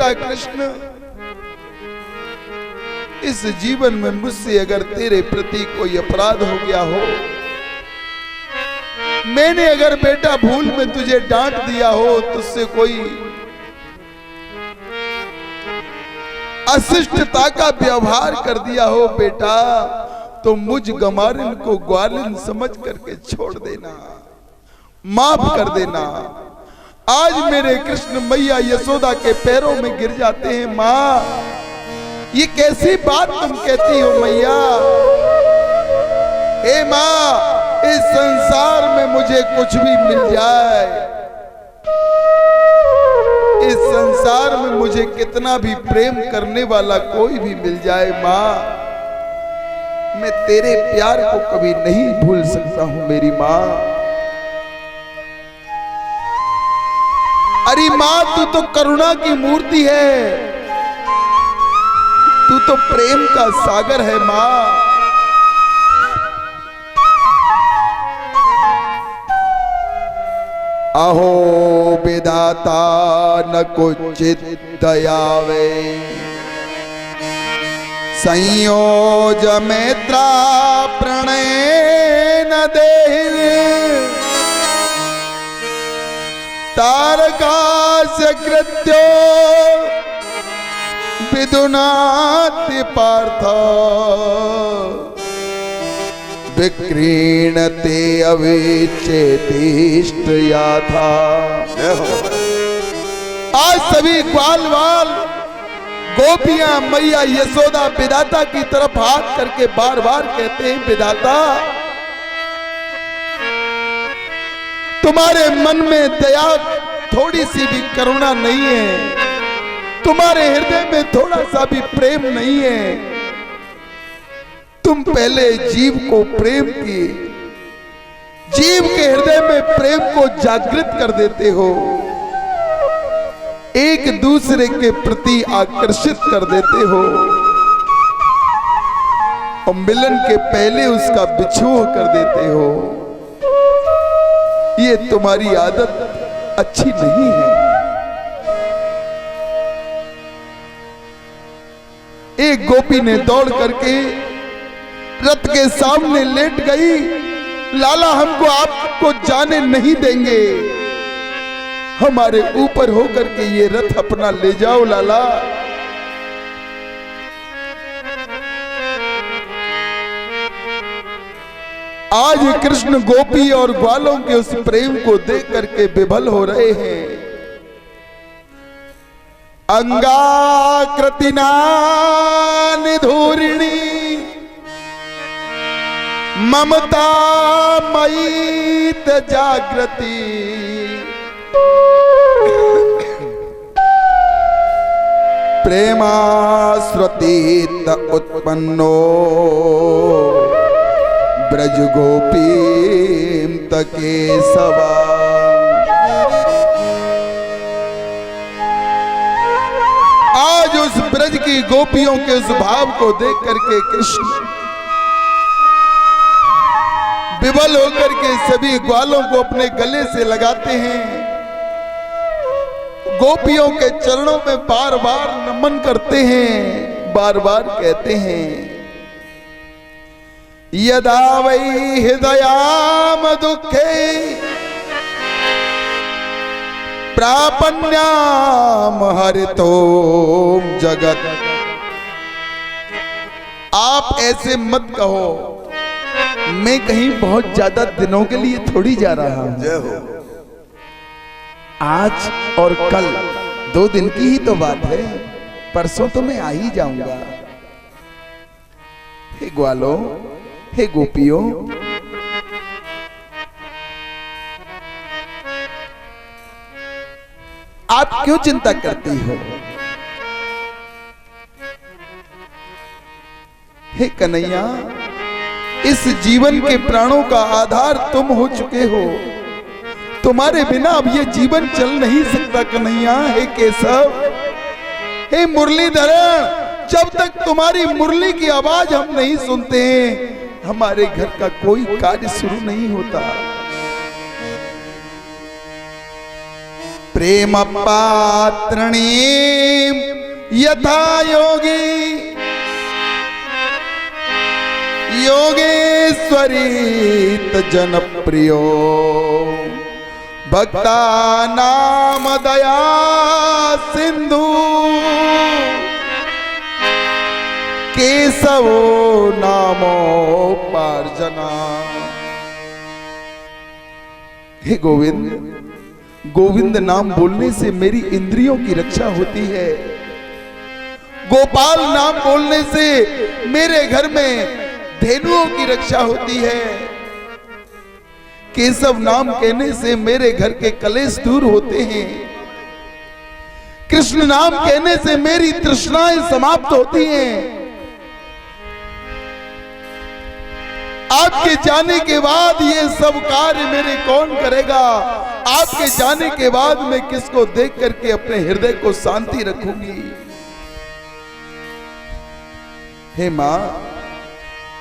बेटा कृष्ण, इस जीवन में मुझसे अगर तेरे प्रति कोई अपराध हो गया हो, मैंने अगर बेटा भूल में तुझे डांट दिया हो, तुझसे कोई अशिष्टता का व्यवहार कर दिया हो बेटा, तो मुझ गमारिन को ग्वालिन समझ करके छोड़ देना, माफ कर देना। आज मेरे कृष्ण मैया यशोदा के पैरों में गिर जाते हैं। माँ, ये कैसी बात तुम कहती हो मैया? हे माँ, इस संसार में मुझे कुछ भी मिल जाए, इस संसार में मुझे कितना भी प्रेम करने वाला कोई भी मिल जाए माँ, मैं तेरे प्यार को कभी नहीं भूल सकता हूं मेरी माँ। अरे माँ, तू तो करुणा की मूर्ति है, तू तो प्रेम का सागर है माँ। अहो विधाता न कुचित दयावे, संयोज मैत्रा प्रणय न देहि, तारकास्य कृत्यो विदुनाति पार्थ, विक्रीणते अविचेतिष्ट याथा। आज सभी ग्वाल वाल गोपियां मैया यशोदा विधाता की तरफ हाथ करके बार बार कहते हैं, विधाता तुम्हारे मन में दया थोड़ी सी भी करुणा नहीं है, तुम्हारे हृदय में थोड़ा सा भी प्रेम नहीं है। तुम पहले जीव को प्रेम की, जीव के हृदय में प्रेम को जागृत कर देते हो, एक दूसरे के प्रति आकर्षित कर देते हो, और मिलन के पहले उसका बिछोह कर देते हो। ये तुम्हारी आदत अच्छी नहीं है। एक गोपी ने दौड़ करके रथ के सामने लेट गई, लाला हमको आपको जाने नहीं देंगे, हमारे ऊपर होकर के ये रथ अपना ले जाओ लाला। आज कृष्ण गोपी और ग्वालों के उस प्रेम को देख करके विभल हो रहे हैं। अंगाकृतिना निधूरिणी ममता मयीत जागृति, प्रेमास्वतीत उत्पन्नो ब्रज गोपीम तके सवा। आज उस ब्रज की गोपियों के उस भाव को देख करके कृष्ण विवल होकर के सभी ग्वालों को अपने गले से लगाते हैं, गोपियों के चरणों में बार बार नमन करते हैं, बार बार कहते हैं, यदा वै हृदयाम दुखे प्रापन्याम हरितो जगत। आप ऐसे मत कहो, मैं कहीं बहुत ज्यादा दिनों के लिए थोड़ी जा रहा हूं। जय हो। आज और कल 2 दिन की ही तो बात है, परसों तो मैं आ ही जाऊंगा। हे ग्वालों, हे गोपियों, आप क्यों चिंता करती हो? हे कन्हैया, इस जीवन के प्राणों का आधार तुम हो चुके हो, तुम्हारे बिना अब ये जीवन चल नहीं सकता कन्हैया। हे केशव, हे मुरलीधरण, जब तक तुम्हारी मुरली की आवाज हम नहीं सुनते हैं, हमारे घर का कोई कार्य शुरू नहीं होता। प्रेम पात्रणीम यथा योगी योगेश्वरी जन प्रियो भक्ता नाम दया सिंधु केशव नामो पार्जना। हे गोविंद, गोविंद नाम बोलने से मेरी इंद्रियों की रक्षा होती है। गोपाल नाम बोलने से मेरे घर में धेनुओं की रक्षा होती है। केशव नाम कहने से मेरे घर के कलेश दूर होते हैं। कृष्ण नाम कहने से मेरी तृष्णाएं समाप्त होती हैं। आपके जाने के बाद ये सब कार्य मेरे कौन करेगा? आपके जाने के बाद मैं किसको देख करके अपने हृदय को शांति रखूंगी? हे मां,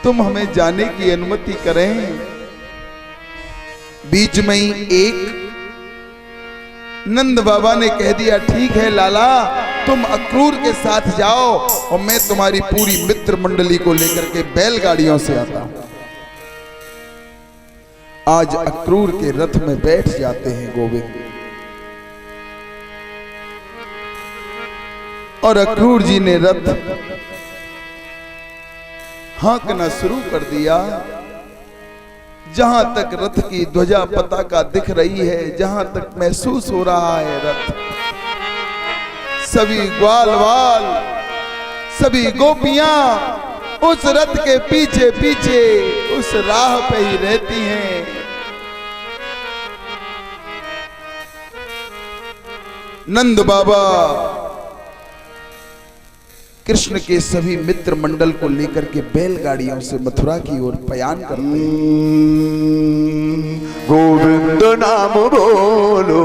तुम हमें जाने की अनुमति करें। बीच में ही एक नंद बाबा ने कह दिया, ठीक है लाला, तुम अक्रूर के साथ जाओ और मैं तुम्हारी पूरी मित्र मंडली को लेकर के बैलगाड़ियों से आता हूं। आज अक्रूर के रथ में बैठ जाते हैं गोविंद, और अक्रूर जी ने रथ हाँकना शुरू कर दिया। जहां तक रथ की ध्वजा पताका दिख रही है, जहां तक महसूस हो रहा है रथ, सभी ग्वाल वाल, सभी गोपियां उस रथ के पीछे पीछे उस राह पे ही रहती हैं। नंद बाबा कृष्ण के सभी मित्र मंडल को लेकर के बैलगाड़ियों से मथुरा की ओर पयान करते हैं। गोविंद नाम बोलो,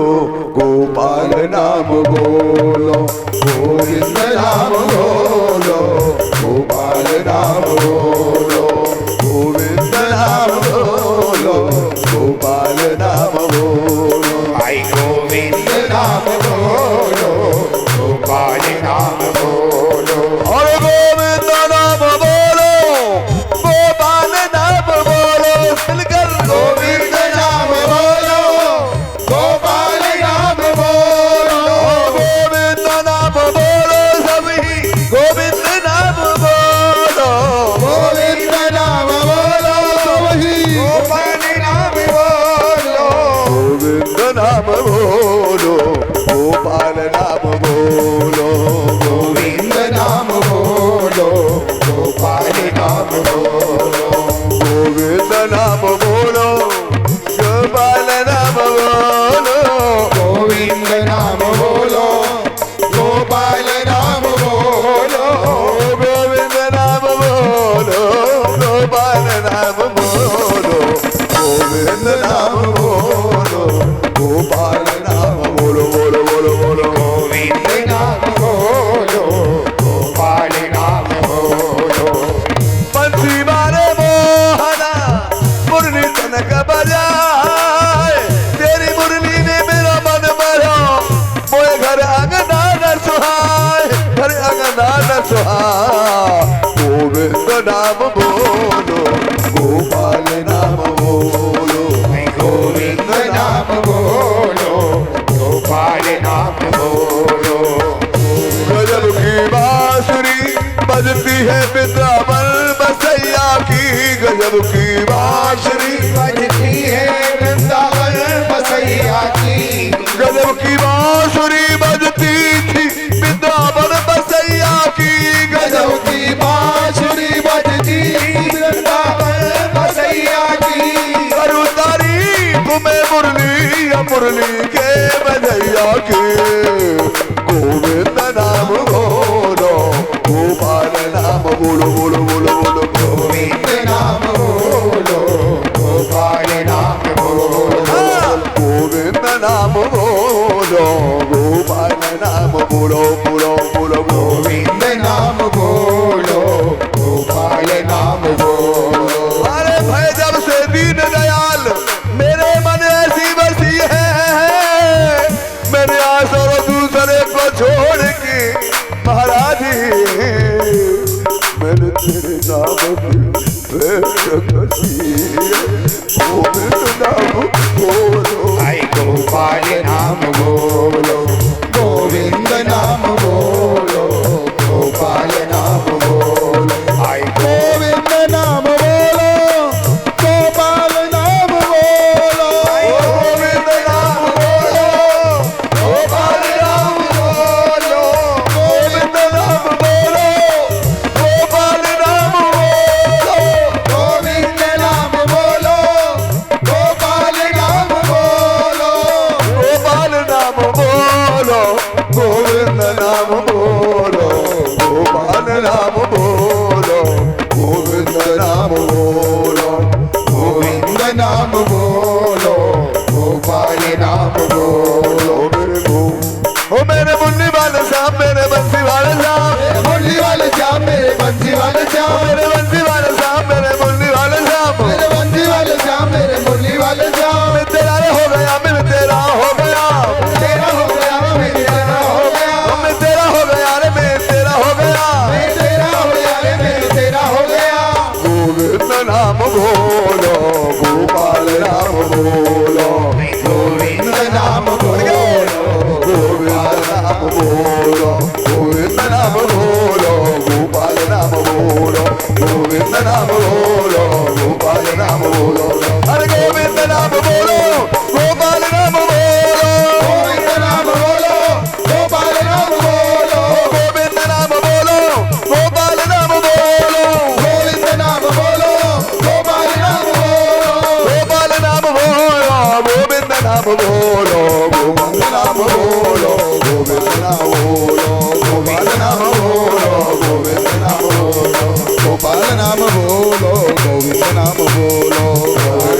गोपाल नाम बोलो, गोविंद नाम बोलो, गोपाल नाम बोलो, गोविंद नाम बोलो, गोपाल नाम बोलो। आई गोविंद नाम बोलो, गोपाल नाम बोलो, और गोविंद नाम बोलो, गोपाल नाम बोलो, मिलकर गोविंद नाम बोलो, गोपाल नाम बोलो, गोविंद नाम बोलो सभी, गोविंद नाम बोलो, गोविंद नाम बोलो सभी, गोपाल नाम बोलो, गोविंद नाम बोलो, गोपाल नाम बोलो, गोविंद नाम बोलो, गोपाल नाम बोलो, गोविंद नाम बोलो, गोपाल नाम बोलो, गोविंद नाम बोलो, गोपाल नाम बोलो, गोविंद नाम बोलो, गोपाल नाम बोलो, गोविंद नाम बोलो, गोपाल नाम बोलो, बोलो बोलो बोलो। गोविंद नाम बोलो, गोपाल नाम बोलो, बंसी मारे मोहना मुरली तनक बजाए, तेरी मुरली ने मेरा मन भरा, मोए घर अंगना न सुहाए, घर अंगना न सुहाए। गोविंद नाम बोलो, गोपाल नाम बोलो, गोविंद नाम बोलो, गोपाल नाम बोलो, गजब की बांसुरी बजती है वृंदावन बसैया की, गजब की बांसुरी बजती है वृंदावन बसैया की, गजब की बांसुरी बजती थी वृंदावन बसैया की, गजब की बांसुरी बजती वृंदावन बसैया की, करू तारीफ में मुरली या मुरली के बजैया की। गोविंद नाम बोलो, गोपाल नाम बोलो, बोलो बोलो बोलो, गोविंद नाम बोलो, गोपाल नाम बोलो, गोविंद नाम बोलो, गोपाल नाम बोलो, बोलो बोलो बोलो। गोविंद नाम बोलो, गोपाल नाम बोलो, अरे भाई जब से दीन दयाल मेरे मन ऐसी बसी है, मैंने आस और दूसरे को छोड़ के महाराज तेरे नाम गोविंद नाम बोलो आई गोपाल नाम बोलो गोविंद नाम बोलो गोपाल नाम बोलो आई गोविंद नाम बोलो गोपाल नाम बोलो गोविंद नाम बोलो गोपाल नाम बोलो गोविंद नाम बोलो गोपाल नाम बोलो गोविंद नाम बोलो गोपाल नाम बोलो गोपाल नाम बोलो गोविंद नाम बोलो गोपाल नाम बोलो गोविंद नाम बोलो गोविंद नाम बोलो गोपाल नाम बोलो ओ मेरे मुन्नी वाले साहब मेरे बंसी वाले साहब मुरली वाले श्याम मेरे बंसी वाले श्याम मेरे बंसी वाले साहब मेरे मुन्नी वाले साहब मेरे बंसी वाले श्याम मेरे मुरली वाले श्याम मैं तेरा हो गया मैं तेरा हो गया तेरा हो गया मैं तेरा हो गया मैं तेरा हो गया रे मैं तेरा हो गया मैं तेरा हो गया रे मैं तेरा हो गया गोविंद नाम बोलो गोपाल नाम बोलो गोविंद नाम बोलो गोविंद नाम बोलो गोविंद नाम बोलो गोपाल नाम बोलो गोविंद नाम बोलो गोपाल नाम बोलो अरे गोविंद नाम बोलो गोपाल नाम बोलो गोविंद नाम बोलो गोपाल नाम बोलो गोविंद नाम बोलो गोपाल नाम बोलो गोविंद नाम बोलो गोपाल नाम बोलो गोपाल नाम बोलो गोविंद नाम बोलो गोविंद नाम बोलो गोविंद नाम बोलो गोपाल नाम बोलो गोविंद नाम बोलो गोपाल नाम बोलो गोविंद नाम बोलो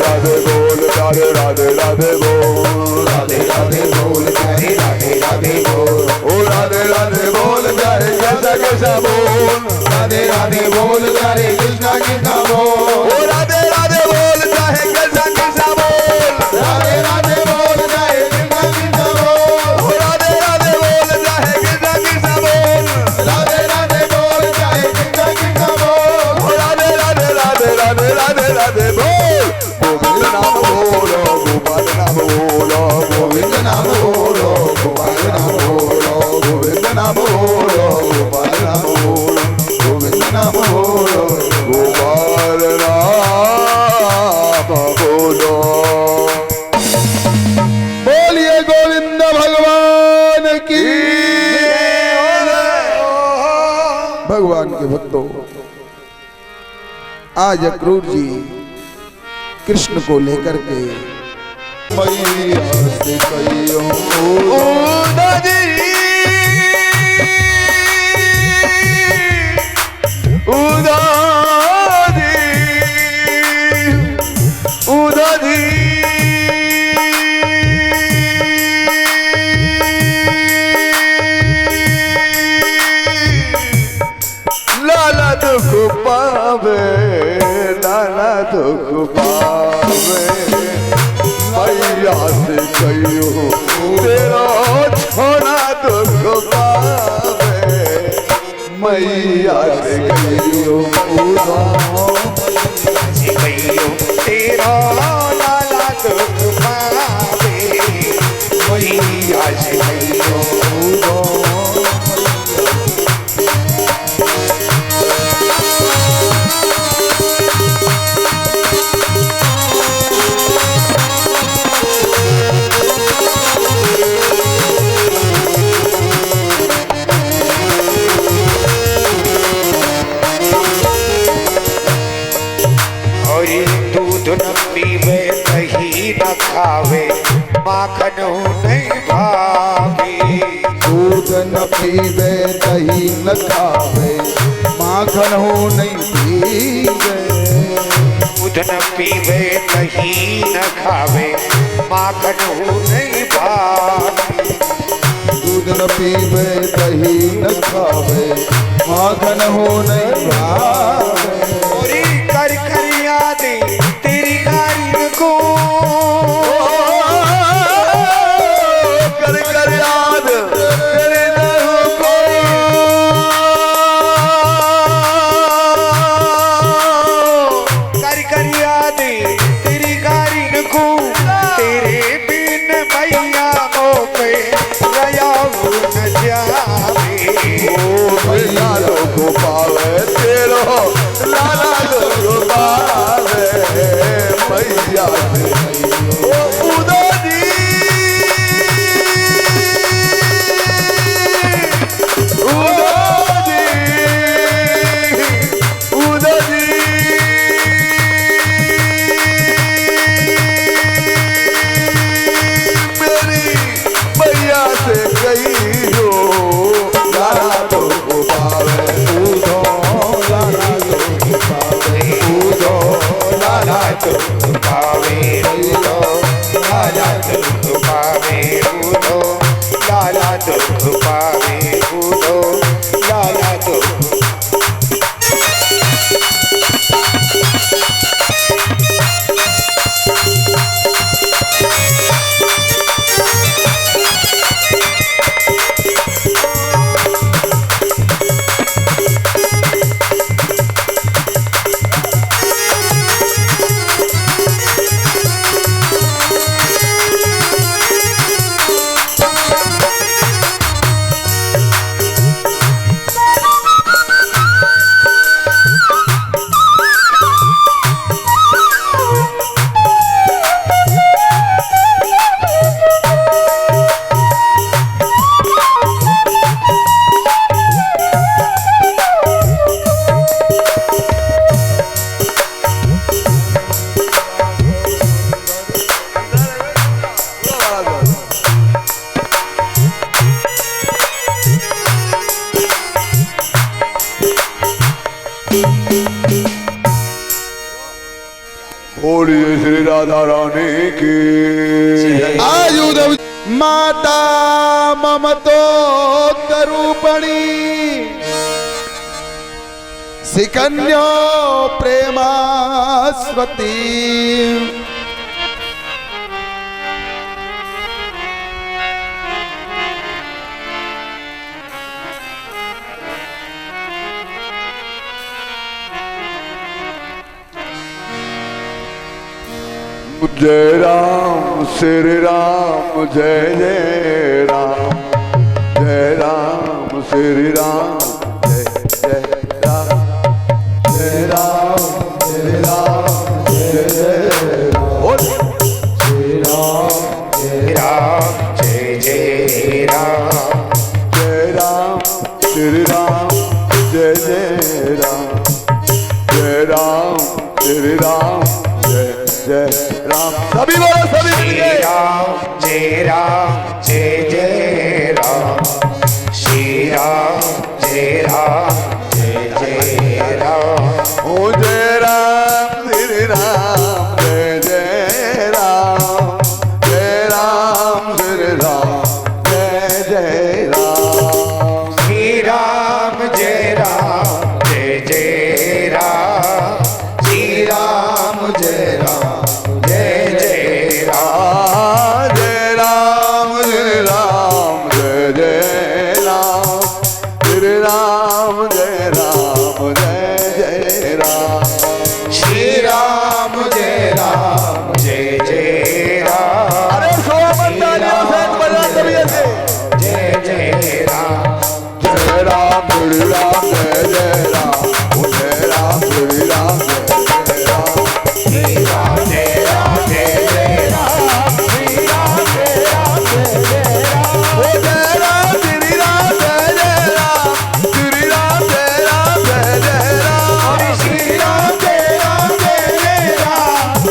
राधे बोल राधे राधे राधे बोल राधे राधे बोल जय राधे राधे बोल ओ राधे राधे बोल जाए कैसा कैसा बोल राधे राधे बोल जय कृष्णा कृष्णा ओ बोल राधे राधे बोल चाहे कैसा कैसा बोल राधे राधे बोल जय कृष्णा कृष्णा बोल ओ राधे राधे बोल चाहे कैसा कैसा बोल राधे राधे बोल जय कृष्णा कृष्णा बोल ओ राधे राधे राधे राधे राधे राधे बोल गोविंद नाम बोलो गोपाल नाम बोलो गोविंद नाम बोलो गोपाल नाम बोलो गोविंद नाम बोलो गोपाल नाम बोलो गोविंद नाम बोलो गोपाल नाम बोलो बोलिए गोविंद भगवान की भगवान के भक्तों आज अक्रूर जी कृष्ण को लेकर के मैया से कहियो लाला दुख पावे लाला दुख पावे मैया से कहियो तेरा छोड़ा दुख पावे मैया से कहियो तेरा लाला दुख पावे मैया से कहियो दूध न पीवे दही न खावे माखन नहीं भावे दूध न पीवे दही न खावे माखन हो नहीं पीवे दूध न पीवे दही न खावे माखन नहीं भावे दूध न पीवे दही न खावे माखन हो नहीं भावे और कर कर याद तेरी गारी को कर कर याद तेरे दर को मैया दुख पावे तेरो लाला दुख पावे मैया से ओ उदाजी उदाजी उदाजी मेरी मैया से गई हो लाला दुख पावे उदो लाला दुख पावे उदो लाला दुख पावे उदो लाला दुख पावे उदो लाला दुख पावे उदो लाला दुख बोलिए श्री राधा रानी की आयुध माता ममतोत्तरूपणी सिकन्यो प्रेमास्वती जय राम श्री राम जय जय राम जय राम श्री राम जय जय राम जय राम श्री राम जय जय राम श्री राम जय राम जय जय राम जय राम श्री राम जय जय राम जय राम श्री राम जय जय राम सभी बोलो सभी श्री राम जय जय राम श्री राम जय जय राम ओ जय राम श्री राम जय जय राम जय राम श्री राम जय जय राम श्री राम जय जय राम श्री राम जय जय राम जय राम श्री राम जय जय राम श्री राम जय जय राम श्री राम जय जय राम अरे सोमन तालियों से बजा तबीयत से जय जय राम जय राम श्री राम जय जय राम ओ जय राम श्री राम जय जय राम श्री राम जय जय राम श्री राम जय जय राम ओ जय राम श्री राम जय जय राम श्री राम जय जय राम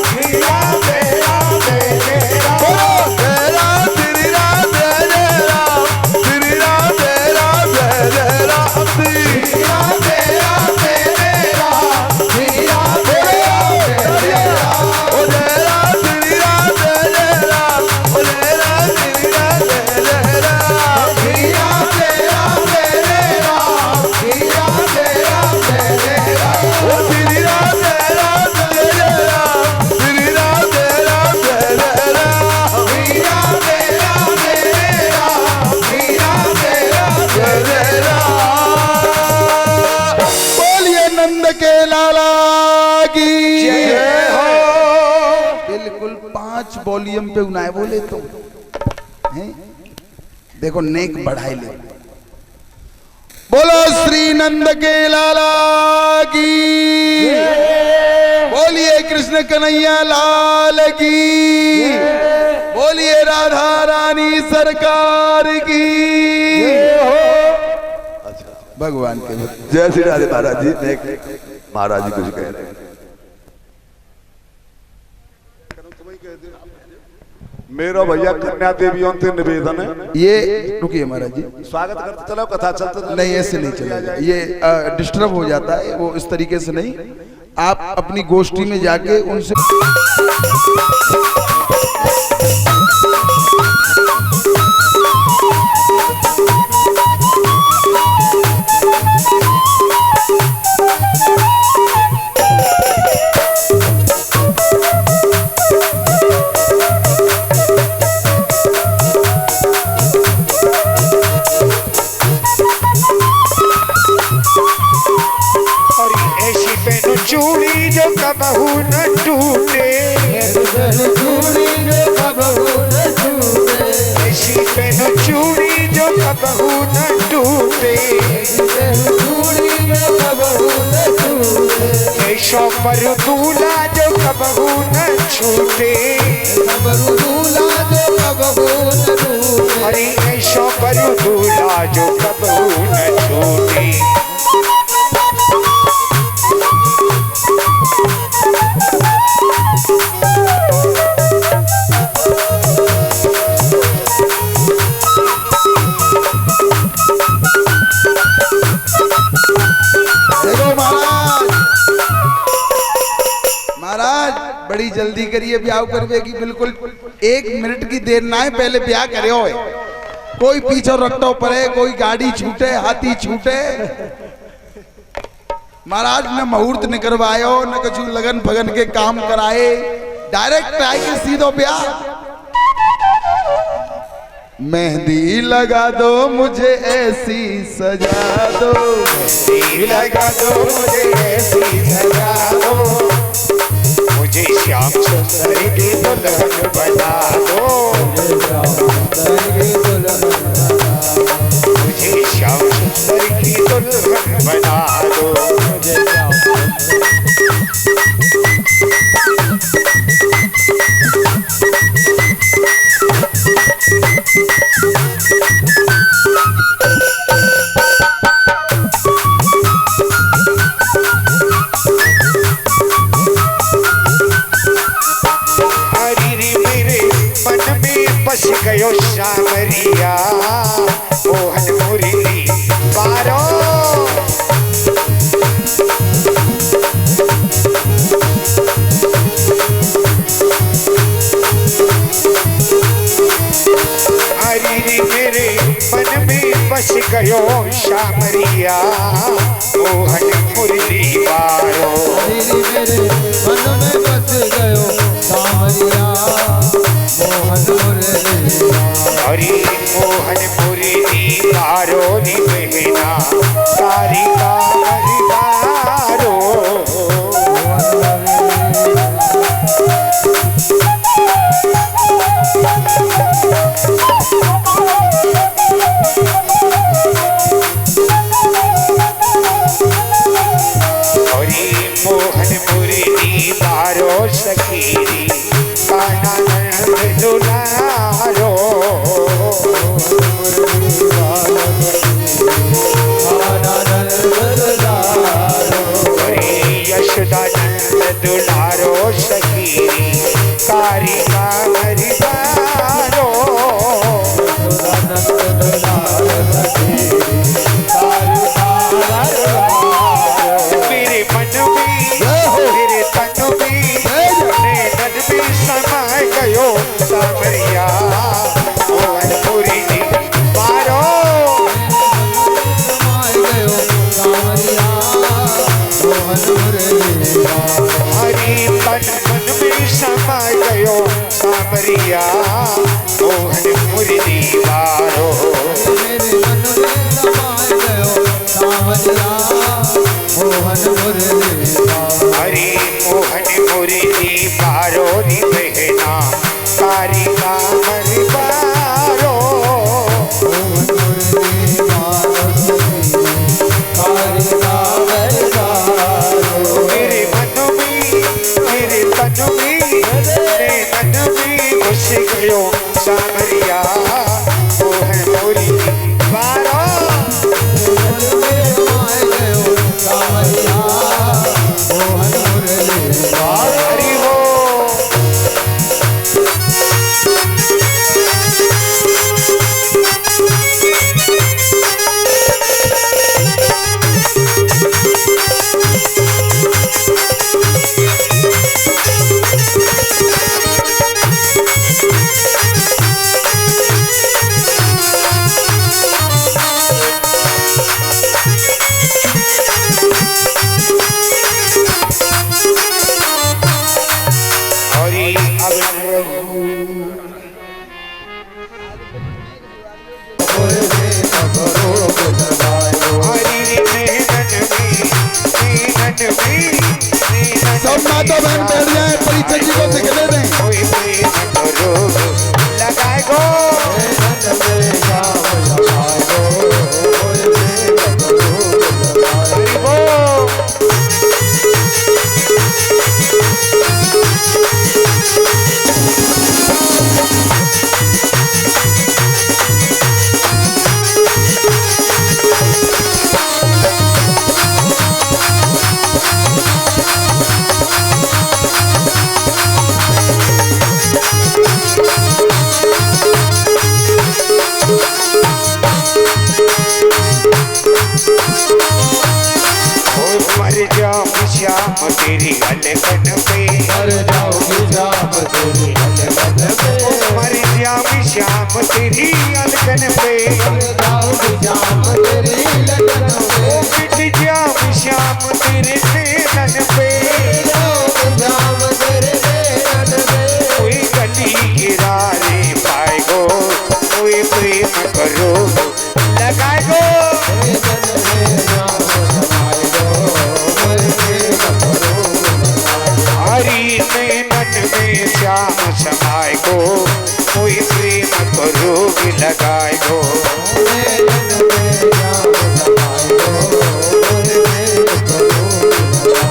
श्री राम जय जय राम श्री राम जय जय राम बोलो जय राम श्री राम जय जय राम श्री राम जय जय राम श्री राम जय जय राम श्री राम जय जय राम ओ जय राम श्री राम जय जय राम ओ जय राम श्री राम जय जय राम श्री राम जय जय राम श्री राम जय जय राम ओ श्री राम जय राम जय जय राम श्री राम जय जय राम श्री राम जय जय राम श्री राम जय जय जय राम बोलिए नंद के लाला की जय हो। बिल्कुल 5 वॉल्यूम पे उनाए बोले तो हैं देखो नेक बढ़ाई ले नंद के लाला की, बोलिए कृष्ण कन्हैया लाल की, बोलिए राधा रानी सरकार की। भगवान के जय श्री राधे महाराज जी। महाराज जी कुछ कह रहे हैं। मेरा भैया कन्या देवियों से निवेदन है, ये रुकिए महाराज जी, स्वागत करते चलो, कथा चलते चलो। नहीं ऐसे नहीं चलेगा, ये डिस्टर्ब हो जाता है, वो इस तरीके से नहीं। आप अपनी गोष्ठी में जाके उनसे चूड़ी जो कबहू न टूटे, चूड़ी जो कबहू न टूटे, ऐसी पहनो चूड़ी जो कबहू न टूटे, चूड़ी जो कबहू न टूटे, ऐशो पर दूल्हा जो कबहू न छूटे, दूल्हा जो कबहू न टूटे, अरे ऐशो पर दूल्हा जो कबहू न छूटे। बड़ी जल्दी करिए ब्याह करवे की, बिल्कुल 1 मिनट की देर ना है, पहले ब्याह करे हो। कोई पीछे रट्टो पड़े, कोई गाड़ी छूटे, हाथी छूटे। महाराज ने मुहूर्त न करवायो, न कुछ लगन भगन के काम कराए, डायरेक्ट आके सीधो ब्याह। मेहंदी लगा दो मुझे ऐसी सजा दो, मेहंदी लगा दो मुझे ऐसी सजा दो, मुझे श्याम सुंदर की दुल्हन बना दो, मुझे श्याम सुंदर की दुल्हन बना दो। बस गयो सामरिया मोहन मुरली बारो, अरे मेरे मन में बस गयो सामरिया मोहन मुरली बारो, मेरे मन में बस गयो सामरिया मोहन मुरली, हरि मोहन मुरली बारो नी बहना सारी बारी बारो, हरि मोहन मुरली बारो सखीरी काना दुलारो, यशोदानंद दुलारो सखीरी कारी कामरी बारो, मेरे मन में मेरे तन में नैनन में समा गयो सामरिया मोहन मुरली बारो, हरि तन मन में समा गयो सामरिया मोहन मुरली बारो, मेरे मन में समा गयो सामरिया मोहन मुरली, हरि मोहन मुरली बारो नी बहना कारी कामरी बारो, मोहन मुरली बारो कारी बहन बैठ जाए, परिचय जी को दिखने दें। कोई प्रेम करो लगाए गो हरि बोल। मर जाऊं श्याम तेरी अलगन पे, मर जाओगी जाम तेरी अलगन पे, मर जाऊं श्याम तेरी अलगन पे, मर जाओगी जाम तेरी लगन पे, मिट जाऊं श्याम तेरे नैनन पे, जाओगी जाम तेरे नैनन पे, कोई गली किरारे पाएगो, कोई प्रेम करो लगाए गो हरी नैनन में श्याम समाए गो, कोई प्रेम करो लगाए गो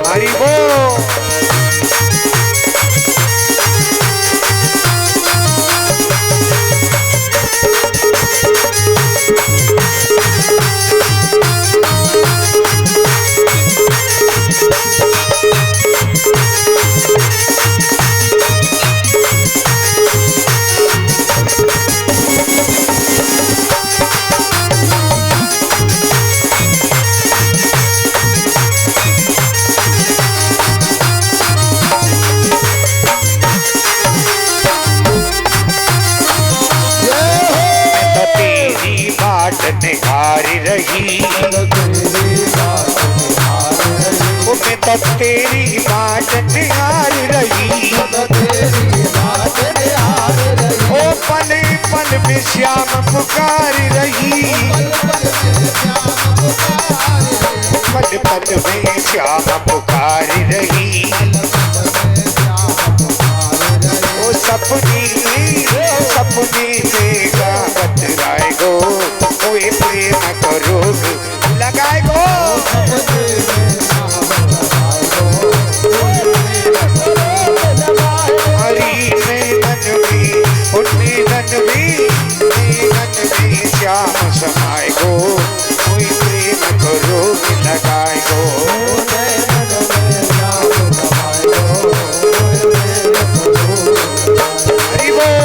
हरि बोल। निहार रही वो मैं तो तेरी बात निहार रही, ओ पल पल में श्याम पुकार रही, पल पल में श्याम पुकार रही, ओ सपनी में गावत राय गो, कोई प्रेम करो लगाए गो हरी नैनन में श्याम समाए गो, कोई प्रेम करो लगाए गो हरि बोल।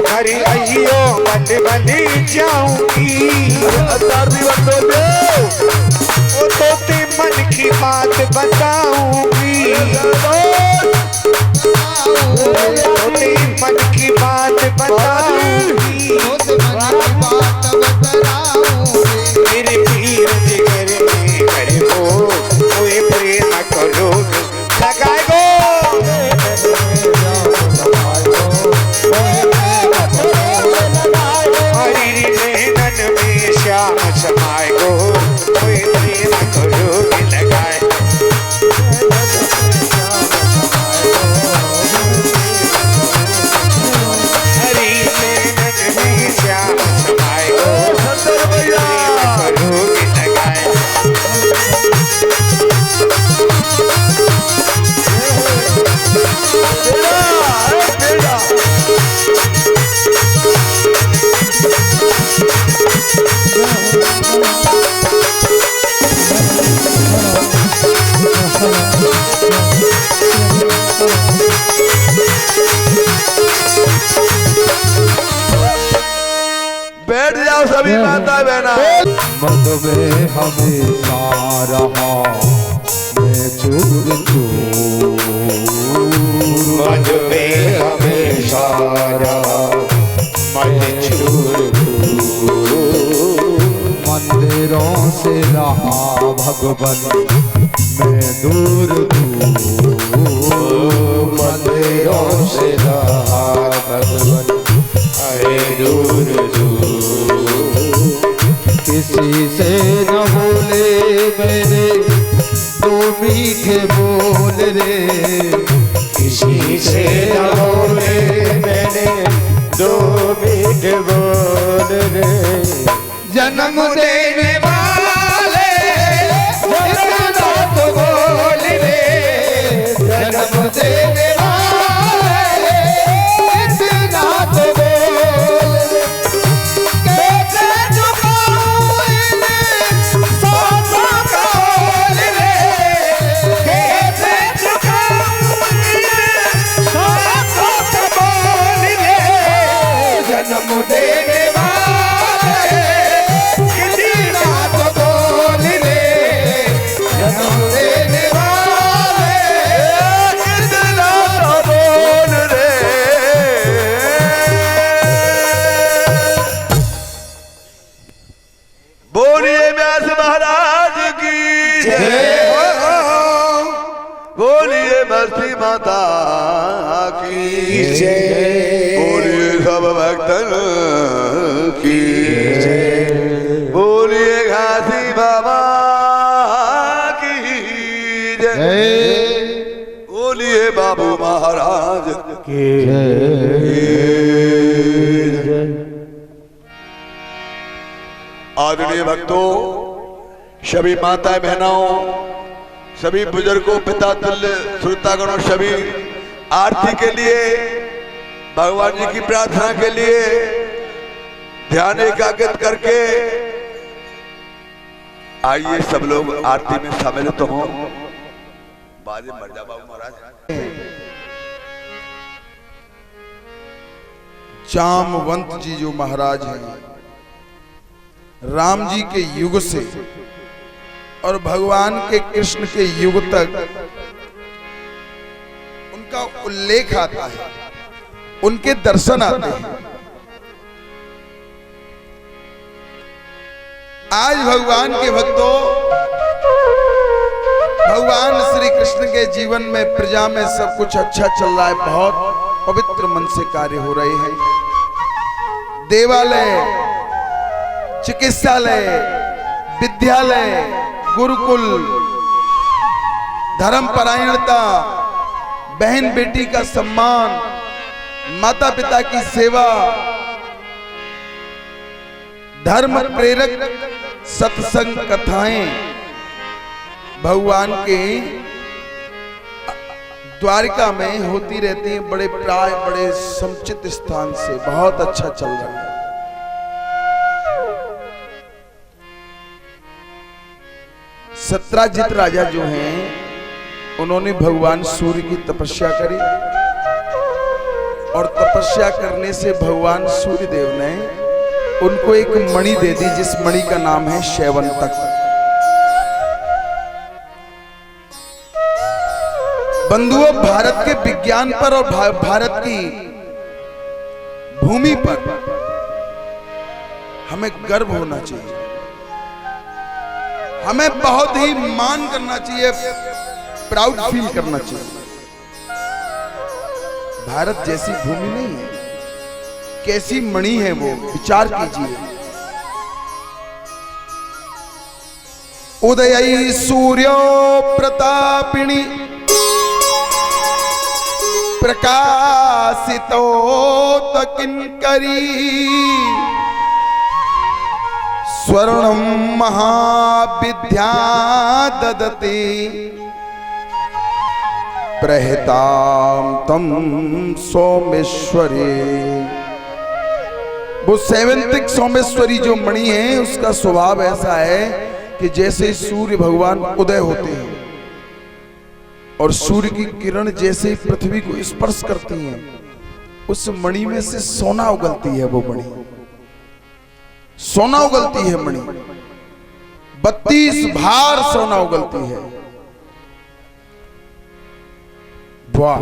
हरी अयो बल बल जाऊंगी, वो तो ते मन की बात बताऊंगी, तो ते मन की बात बताऊंगी, मेरे पीर जिगर में करे हो, कोई प्रेम करो लगाए गो श्याम समाए गो, कोई प्रेम करो लगाए हरी नैनन में श्याम समाए गो, प्रेम करो लगाए बैठ जाओ सभी माता बहना। मन में हमेशा रहा मैं चूर चूर, मन में हमेशा रहा मैं चूर चूर, मंदिरों से रहा भगवान मैं दूर दूर, मंदिरों से रहा भगवान मैं दूर दूर, किसी से न बोले मेरे दो मीठे बोल रे, किसी से न बोले मेरे दो मीठे बोल रे, जन्म देने वाले इतना तो बोल रे, जन्म देने वाले इतना तो बोल रे, कैसे झुकाऊं इन्हें सांसों का बोल रे, कैसे झुकाऊं इन्हें सांसों का बोल रे, जन्म देने माता की जय, बोलिए सब भक्तन की जय, बोलिए घासी बाबा की जय, बोलिए बाबू महाराज की जय। आदरणीय भक्तों, सभी माताएं बहनों, सभी बुजुर्गों, पिता तुल्य श्रोतागणों, सभी आरती के लिए, भगवान जी की प्रार्थना के लिए ध्यान एकाग्रित करके आइए सब लोग आरती में शामिल तो हो। बाजे मर जा बाबू महाराज। जामवंत जी जो महाराज हैं, राम जी के युग से और भगवान के कृष्ण के युग तक उनका उल्लेख आता है, उनके दर्शन आते हैं। आज भगवान के भक्तों, भगवान श्री कृष्ण के जीवन में, प्रजा में सब कुछ अच्छा चल रहा है, बहुत पवित्र मन से कार्य हो रहे हैं। देवालय, चिकित्सालय, विद्यालय, गुरुकुल, धर्म परायणता, बहन बेटी का सम्मान, माता पिता की सेवा, धर्म प्रेरक सत्संग कथाएं भगवान के द्वारिका में होती रहती हैं, बड़े प्राय, बड़े समुचित स्थान से बहुत अच्छा चल रहा है। सत्राजित राजा जो हैं, उन्होंने भगवान सूर्य की तपस्या करी और तपस्या करने से भगवान सूर्य देव ने उनको एक मणि दे दी, जिस मणि का नाम है शैवंतक। बंधुओं, भारत के विज्ञान पर और भारत की भूमि पर हमें गर्व होना चाहिए, हमें बहुत ही मान करना चाहिए, प्राउड फील करना चाहिए। भारत जैसी भूमि नहीं है, कैसी मणि है वो, विचार कीजिए। उदयी सूर्यो प्रतापिणी प्रकाशितो किंकरी स्वर्णम महाविद्या ददति प्रहिताम तम सोमेश्वरी। वो सैवंतिक सोमेश्वरी जो मणि है, उसका स्वभाव ऐसा है कि जैसे सूर्य भगवान उदय होते हैं और सूर्य की किरण जैसे पृथ्वी को स्पर्श करती हैं, उस मणि में से सोना उगलती है। वो मणि सोना उगलती है, मणि 32 भार सोना उगलती है। वाह!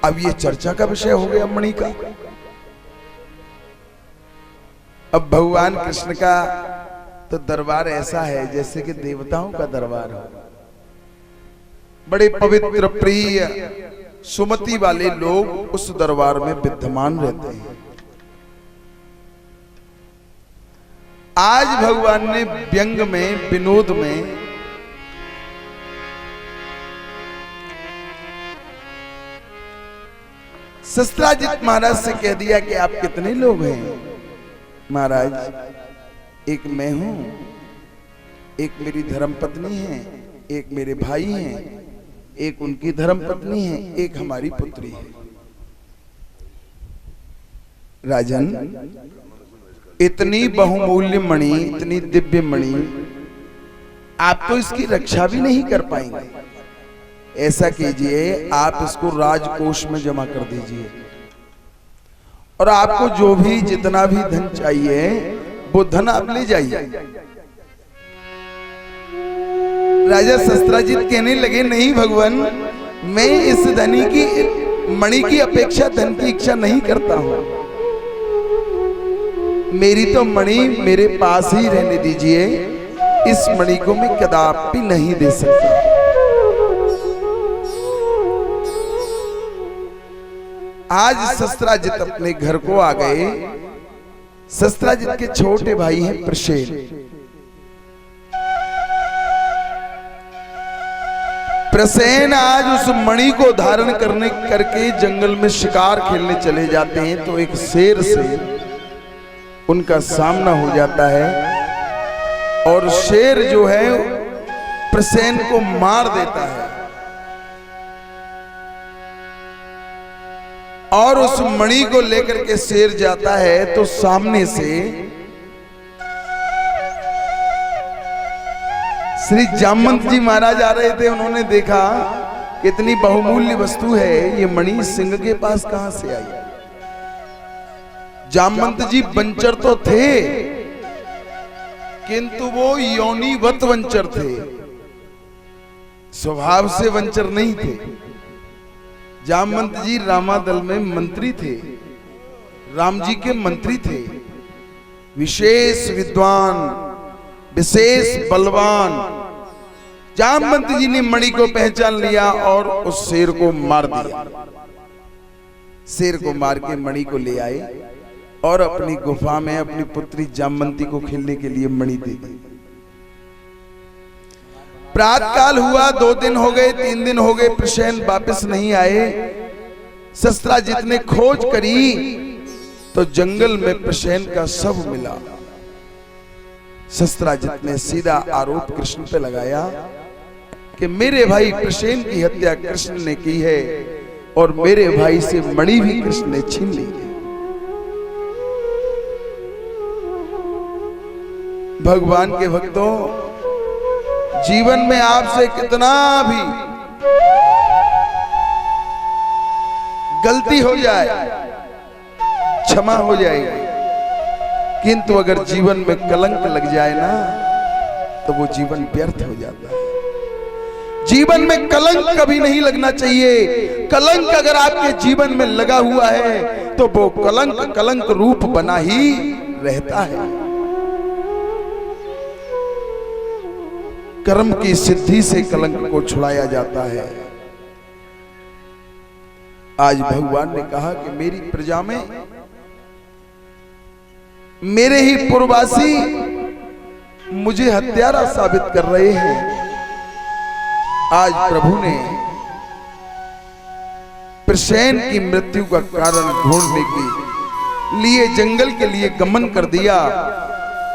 अब ये चर्चा का विषय हो गया मणि का। अब भगवान कृष्ण का तो दरबार ऐसा है जैसे कि देवताओं का दरबार हो। बड़े पवित्र प्रिय सुमति वाले लोग उस दरबार में विद्यमान रहते हैं। आज भगवान ने व्यंग में, विनोद में शस्त्राजित महाराज से कह दिया कि आप कितने लोग हैं? महाराज, एक मैं हूं, एक मेरी धर्मपत्नी है, एक मेरे भाई हैं, एक उनकी धर्मपत्नी है, एक हमारी पुत्री है। राजन, इतनी बहुमूल्य मणि, इतनी दिव्य मणि, आप तो इसकी रक्षा भी नहीं कर पाएंगे। ऐसा कीजिए, आप इसको राजकोष में जमा कर दीजिए और आपको जो भी जितना भी धन चाहिए वो धन आप ले जाइए। राजा शस्त्राजित कहने लगे, नहीं भगवान, मैं इस धनी की मणि की अपेक्षा धन की इच्छा नहीं करता हूं। मेरी तो मणि मेरे पास ही रहने दीजिए, इस मणि को मैं कदापि नहीं दे सकता। आज शस्त्राजित अपने घर को आ गए। शस्त्राजित के छोटे भाई हैं प्रसेन। प्रसेन आज उस मणि को धारण करके जंगल में शिकार खेलने चले जाते हैं तो एक शेर से उनका सामना हो जाता है और शेर जो है प्रसेन को मार देता है और उस मणि को लेकर के शेर जाता है तो सामने से श्री जामवंत जी महाराज आ रहे थे। उन्होंने देखा कितनी बहुमूल्य वस्तु है, ये मणि सिंह के पास कहां से आई। जामवंत जी वंचर तो थे किंतु वो योनिवत वंचर थे, स्वभाव से वंचर नहीं थे। जामवंत जी रामादल में मंत्री थे, राम जी के मंत्री थे, विशेष विद्वान, विशेष बलवान। जामवंत जी ने मणि को पहचान लिया और उस शेर को मार दिया। शेर को मार के मणि को ले आए और अपनी गुफा में अपनी पुत्री जामवंती को खेलने के लिए मणि दे दी। प्रातःकाल हुआ, 2 दिन हो गए, 3 दिन हो गए, प्रसेन वापस नहीं आए। शस्त्राजित ने खोज करी तो जंगल में प्रसेन का शव मिला। शस्त्राजित ने सीधा आरोप कृष्ण पे लगाया कि मेरे भाई प्रसेन की हत्या कृष्ण ने की है और मेरे भाई से मणि भी कृष्ण ने छीन ली है। भगवान के भक्तों, जीवन में आपसे कितना भी गलती हो जाए क्षमा हो जाएगी, किंतु अगर जीवन में कलंक लग जाए ना तो वो जीवन व्यर्थ हो जाता है। जीवन में कलंक कभी नहीं लगना चाहिए। कलंक अगर आपके जीवन में लगा हुआ है तो वो कलंक रूप बना ही रहता है। कर्म की सिद्धि से कलंक को छुड़ाया जाता है। आज भगवान ने कहा कि मेरी प्रजा में मेरे ही पूर्ववासी मुझे हत्यारा साबित कर रहे हैं। आज प्रभु ने प्रसेन की मृत्यु का कारण ढूंढने के लिए जंगल के लिए गमन कर दिया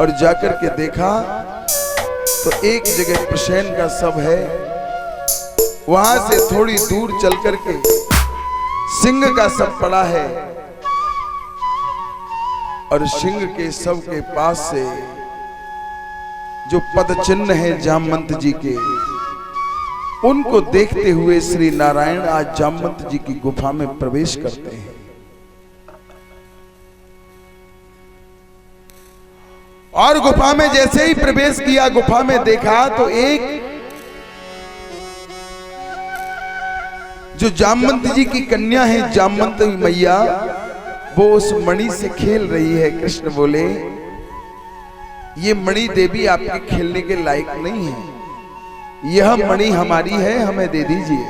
और जाकर के देखा तो एक जगह प्रसेन का शव है। वहां से थोड़ी दूर चल करके सिंह का शव पड़ा है और सिंह के शव के पास से जो पद चिन्ह है जामवंत जी के, उनको देखते हुए श्री नारायण आज जामवंत जी की गुफा में प्रवेश करते हैं। और गुफा में जैसे ही प्रवेश किया, गुफा में देखा तो एक जो जामवंत जी की कन्या है जामवंत मैया, वो उस मणि से खेल रही है। कृष्ण बोले, ये मणि देवी आपके खेलने के लायक नहीं है, यह मणि हमारी है, हमें दे दीजिए।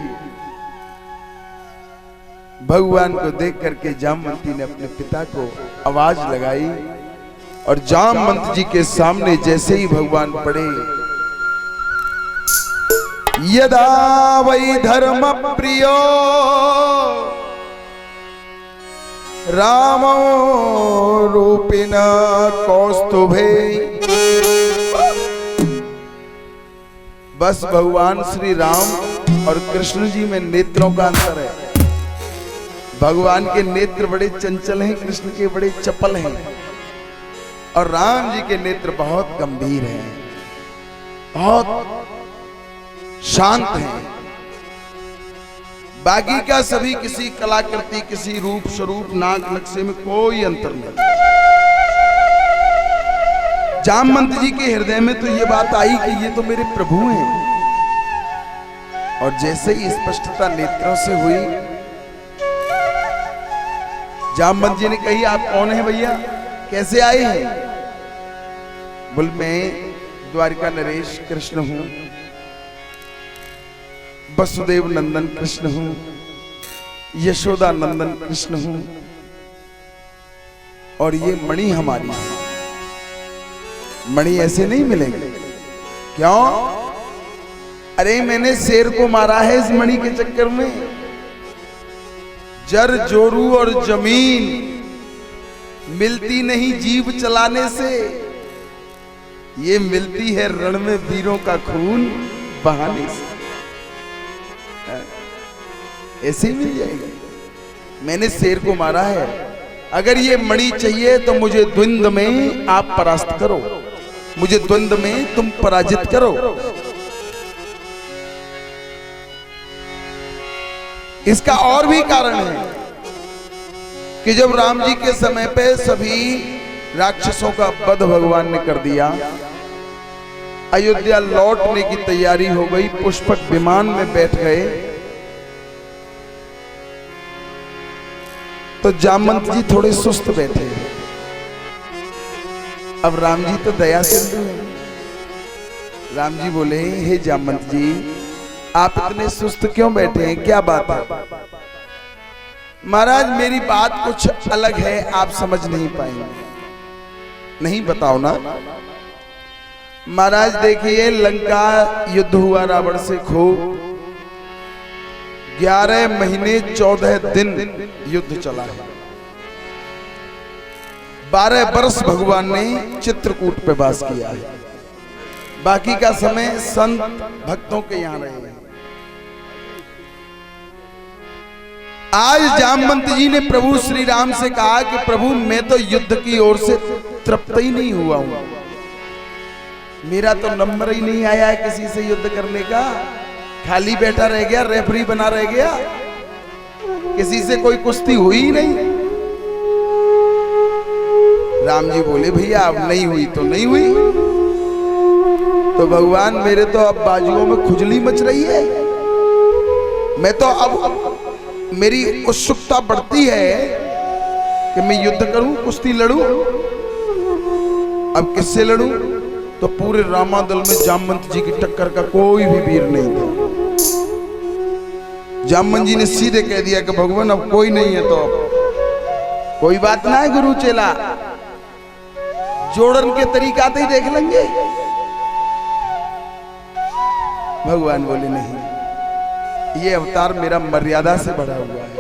भगवान को देख करके जामवंती ने अपने पिता को आवाज लगाई और जामवंत जी के सामने जैसे ही भगवान पड़े, यदा वै धर्म प्रियो रामो रूपिणा कौस्तुभे। बस भगवान श्री राम और कृष्ण जी में नेत्रों का अंतर है। भगवान के नेत्र बड़े चंचल हैं, कृष्ण के बड़े चपल हैं, और राम जी के नेत्र बहुत गंभीर हैं, बहुत शांत हैं। बाकी का सभी किसी कलाकृति, किसी रूप स्वरूप, नाक नक्शे में कोई अंतर नहीं। जामवंत जी के हृदय में तो ये बात आई कि ये तो मेरे प्रभु हैं। और जैसे ही स्पष्टता नेत्रों से हुई, जामवंत जी ने कही, आप कौन हैं भैया, कैसे आए हैं? बोल, मैं द्वारिका नरेश कृष्ण हूं, वसुदेव नंदन कृष्ण हूं, यशोदा नंदन कृष्ण हूं, और ये मणि हमारी है। मणि ऐसे नहीं मिलेगी। क्यों? अरे मैंने शेर को मारा है इस मणि के चक्कर में। जर जोरू और जमीन मिलती नहीं जीव चलाने से, ये मिलती है रण में वीरों का खून बहाने से। ऐसे ही मिल जाएगी। मैंने शेर को मारा है, अगर ये मणि चाहिए तो मुझे द्वंद्व में आप परास्त करो, मुझे द्वंद्व में तुम पराजित करो। इसका और भी कारण है कि जब राम जी के समय पे सभी राक्षसों का वध भगवान ने कर दिया, अयोध्या लौटने की तैयारी हो गई, पुष्पक विमान में बैठ गए, तो जामवंत जी थोड़े सुस्त बैठे। अब राम जी तो दया सिंधु हैं। राम जी बोले, हे जामवंत जी, आप इतने सुस्त क्यों बैठे हैं, क्या बात है? महाराज, मेरी बात कुछ अलग है, आप समझ नहीं पाएंगे। नहीं बताओ ना। महाराज देखिए, लंका युद्ध हुआ रावण से खूब, 11 महीने 14 दिन युद्ध चला है। 12 वर्ष भगवान ने चित्रकूट पे वास किया है, बाकी का समय संत भक्तों के यहां रहे हैं। आज जामवंत जी ने प्रभु श्री राम से कहा कि प्रभु, मैं तो युद्ध की ओर से तृप्त ही नहीं हुआ हूं, मेरा तो नंबर ही नहीं आया है किसी से युद्ध करने का, खाली बैठा रह गया, रेफरी बना रह गया, किसी से कोई कुश्ती हुई ही नहीं। राम जी बोले, भैया अब नहीं हुई तो नहीं हुई। तो भगवान, मेरे तो अब बाजुओं में खुजली मच रही है, मैं तो अब मेरी उत्सुकता बढ़ती है कि मैं युद्ध करूं, कुश्ती लड़ूं। अब किससे लड़ूं? तो पूरे रामादल में जामवंत जी की टक्कर का कोई भी वीर नहीं था। जामवंत जी ने सीधे कह दिया कि भगवान अब कोई नहीं है, तो अब कोई बात ना है गुरु चेला, जोड़न के तरीका ही देख लेंगे। भगवान बोले, नहीं, ये अवतार मेरा मर्यादा से भरा हुआ है,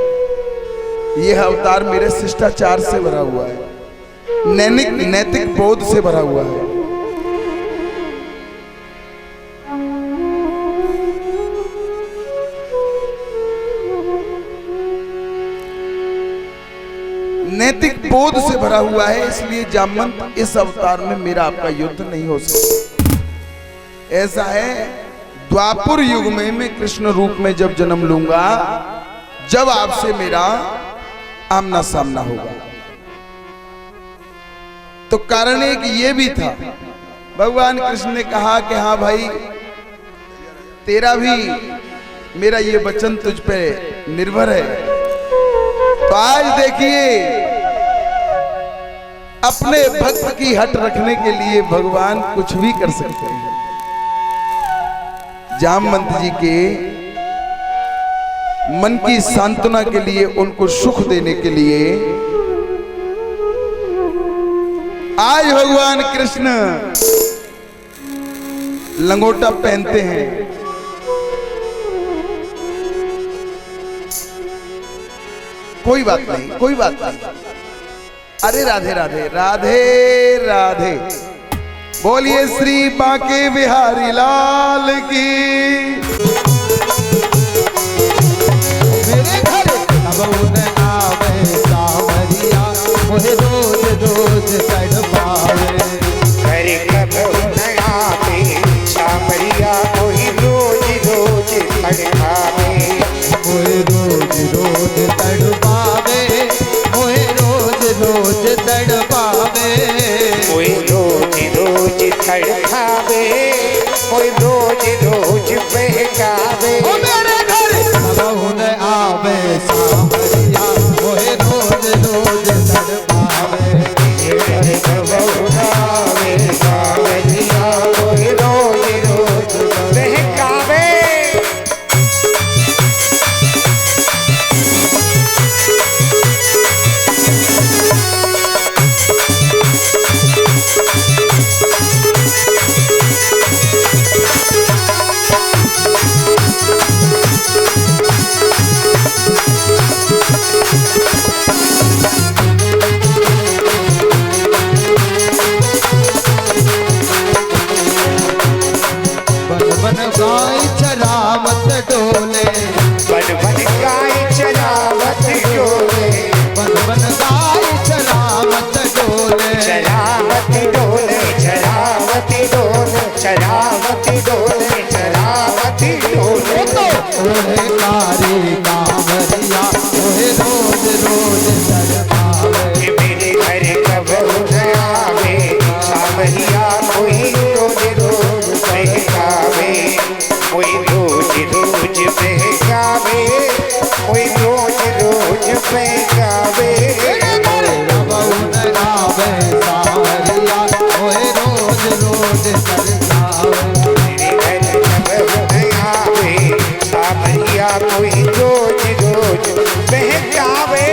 यह अवतार मेरे शिष्टाचार से भरा हुआ है, नैतिक बोध से भरा हुआ है। नैतिक बोध से भरा हुआ है, इसलिए जामवंत इस अवतार में मेरा आपका युद्ध नहीं हो सकता। ऐसा है, द्वापुर युग में मैं कृष्ण रूप में जब जन्म लूंगा, जब आपसे मेरा आमना सामना होगा। तो कारण एक ये भी था, भगवान कृष्ण ने कहा कि हाँ भाई, तेरा भी मेरा ये वचन तुझ पे निर्भर है। तो आज देखिए, अपने भक्त की हट रखने के लिए भगवान कुछ भी कर सकते हैं। जामवंत जी के मन की सांत्वना के लिए, उनको सुख देने के लिए आज भगवान कृष्ण लंगोटा पहनते हैं। कोई बात नहीं, कोई बात नहीं। अरे राधे राधे राधे राधे, बोलिए श्री बांके बिहारी लाल की। मेरे घर कबून आवे सावरिया, मोहे रोज रोज तड़पावे। घर कबून आवे सावरिया, मोहे रोज रोज तड़पावे। मोहे रोज रोज तड़पावे, मोहे रोज रोज तड़पावे। कोई रोज रोज तड़पावे, कोई रोज रोज बहकावे। ओ मेरे घर कबून आवे सावरिया, मोहे रोज रोज तड़पावे। घर कबून आवे सावरिया, कोई रोज रोज बहकावे। बन गाय चरावत डोले, बन बन गाय चरावत डोले। बन गाय चरावत डोले। चरावती डोले, चरावती डोले, चरावती डोले, चरावती डोले। ओहे कारी कांवरिया, ओहे रोज रोज तड़पावे। मेरे घर कबून आवे सावरिया, कोई रोज रोज बहकावे। कोई रोज रोज बहकावे, कोई रोज रोज बहकावे। कबून आवे सावरिया, ओहे रोज रोज तड़पावे। मेरे घर कबून आवे सावरिया, कोई रोज रोज बहकावे।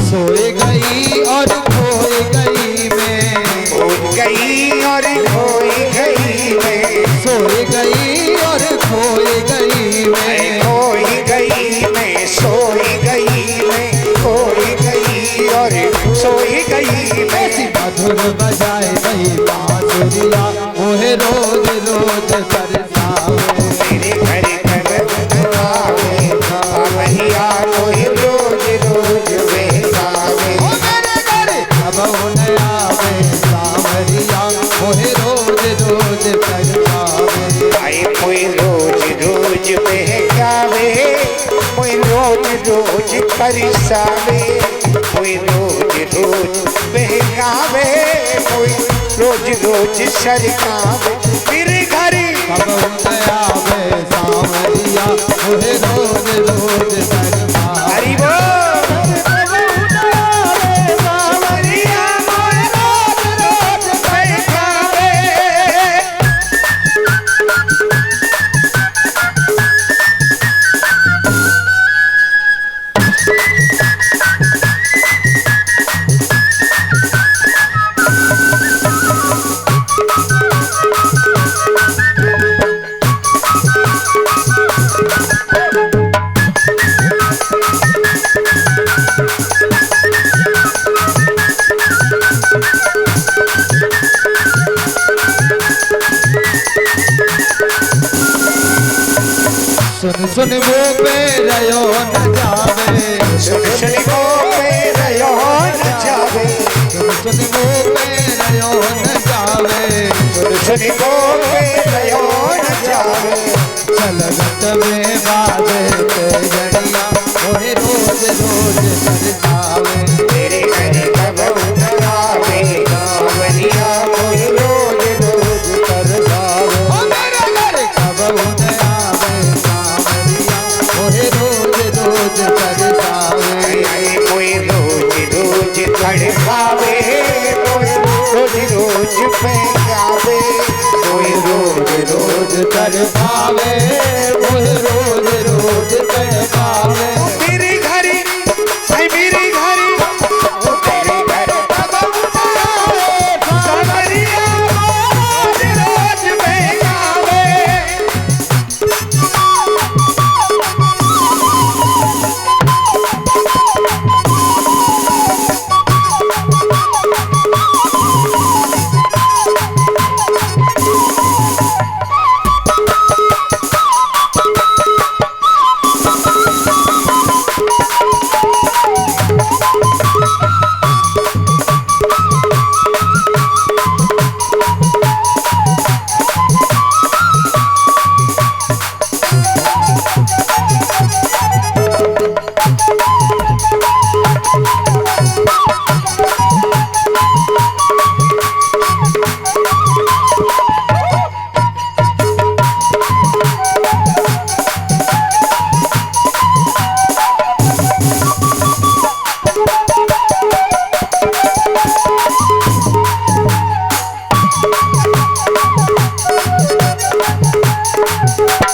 सोए गई और खोए गई मैं, उठ गई और खोई गई मैं। सोए गई और खोए गई मैं। खोई गई मैं, सोई गई मैं, खोई गई और सोई गई मैं। ऐसी मधुर बजाए गई बांसुरिया, ओहे रोज रोज तरसावे। मेरे घर कबून आवे सावरिया, कोई रोज रोज बहकावे। ओ मेरे घर कबून आवे सावरिया, ओहे रोज रोज तरसावे। आए कोई रोज रोज बहकावे, कोई रोज रोज तरसावे। कोई रोज रोज बहकावे, कोई रोज रोज सरकावे। मेरे घर कबून आवे सावरिया, ओहे रोज रोज तरसावे। हरि बोल। सावरिया, कोई रोज रोज सुन सुन वो पे रयो न जावे सुन सुन वो पे रयो न जावे सुन सुन वो पे रयो न जावे सुन सुन वो पे रयो न जावे चल गत में बाजे ते जड़िया ओहे रोज रोज कर जावे तेरे घर कब न आवे कांवरिया कोई रोज रोज कर जावे ओ मेरे घर कब न आवे कांवरिया ओहे रोज रोज कर जावे कोई रोज रोज तड़पावे कोई रोज रोज पे जावे कोई रोज रोज कर पावे ओहे रोज रोज कर पावे मेरे घर है मेरे घर तेरे घर कब आवे कांवरिया रोज रोज पे जावे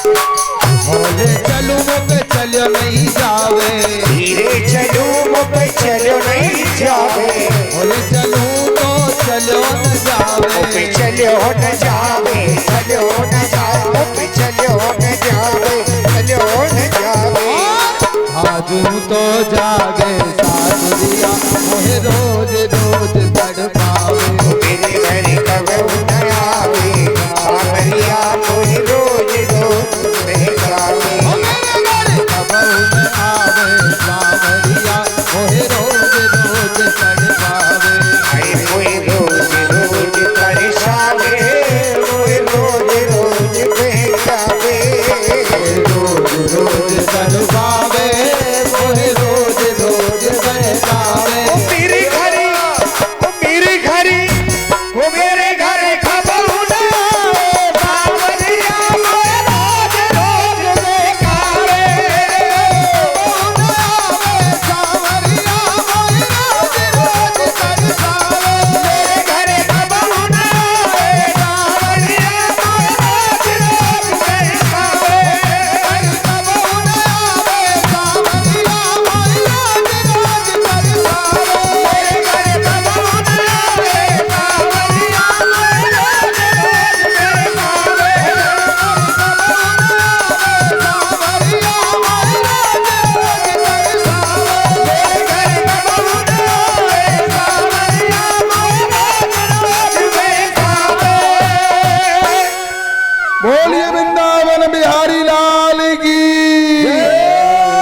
बोले चलूं मुझे चलो नहीं जावे धीरे चलो मुझ चलो नहीं जावे बोले चलूं तो चलो न जावे चलो न जावे चलो न जावे चलो